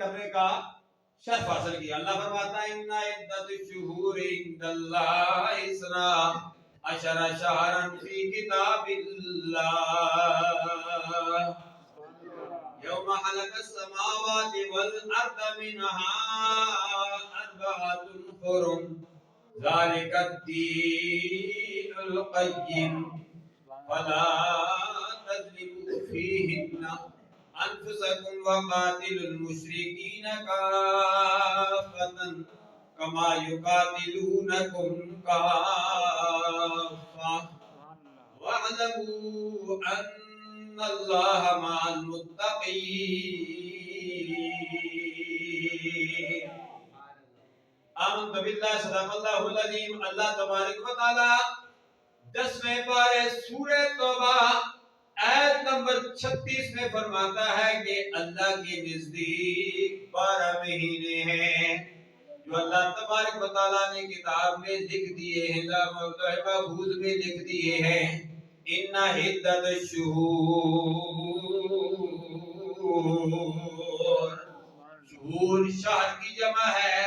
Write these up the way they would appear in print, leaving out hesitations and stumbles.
کرنے کا شرف حاصل کیا. اللہ فرماتا ہے ان عدت الشہور عند اللہ اثنا عشر شہرا فی کتاب اللہ یوم خلق السماوات والارض منها اربعۃ حرم ذلك الدین القیم فلا تظلموا فیہن انفسکم وقاتلوا المشرکین کافۃ کما یقاتلونکم کافۃ واعلموا ان اللہ مع المتقین. آمنت باللہ صدق اللہ العظیم. اللہ تبارک و تعالی 10ویں پارے سورہ توبہ آیت نمبر 36 میں فرماتا ہے کہ اللہ کے نزدیک 12 مہینے ہیں جو اللہ تبارک و تعالیٰ نے کتاب میں لکھ دیے ہیں, محفوظ میں لکھ دیے ہیں. ان عدت شہور شہر کی جمع ہے.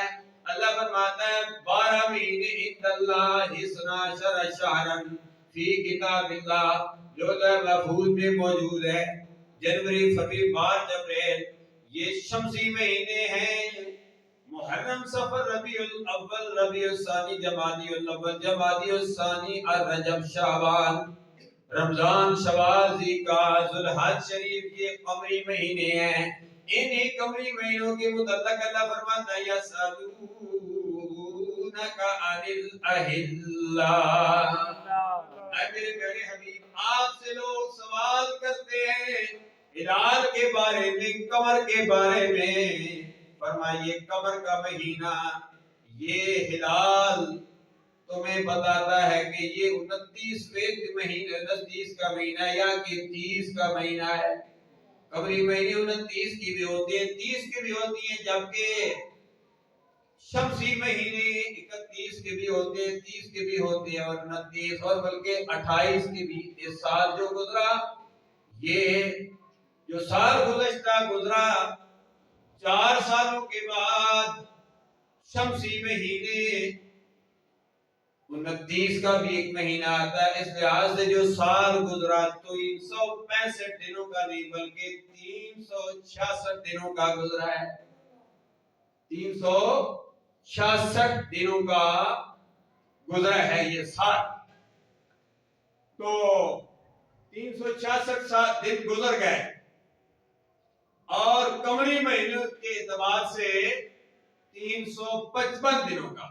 اللہ فرماتا ہے 12 مہینے عند اللہ اثنا عشر شہرا فی کتاب اللہ جو محفوظ میں موجود ہے. جنوری, فروری, مارچ, اپریل یہ شمسی مہینے ہیں. محرم, صفر, ربیع الاول, ربیع الثانی, جمادی الاول, جمادی الثانی, رجب, شعبان, رمضان, شوال, ذوالقعدہ, ذوالحج شریف یہ قمری مہینے ہیں. انہی قمری مہینوں کے متعلق اللہ فرماتا ہے یسألونک عن الاہلہ. اے میرے پیارے حبیب, آپ سے لوگ سوال کرتے ہیں ہلال کے بارے میں, قمر کے بارے میں. فرمائیے قمر کا مہینہ یہ ہلال تمہیں بتاتا ہے کہ یہ 29 کا مہینہ یا کہ 30 کا مہینہ ہے. قمری مہینے 29 کی بھی ہوتی ہیں, 30 کی بھی ہوتی ہیں, جبکہ شمسی مہینے 31 کے بھی ہوتے ہیں, 30 کے بھی ہوتے ہیں, اور 29 اور بلکہ 28 کے بھی. اس سال جو گزرا, یہ جو سال گزشتہ گزرا, 4 سالوں کے بعد شمسی مہینے 29 کا بھی ایک مہینہ آتا ہے. اس لحاظ سے جو سال گزرا 365 دنوں کا نہیں بلکہ 366 دنوں کا گزرا ہے. 366 دنوں کا گزرا ہے یہ سال. تو 366 دن گزر گئے اور قمری مہینوں کے اعتبار سے 355 دنوں کا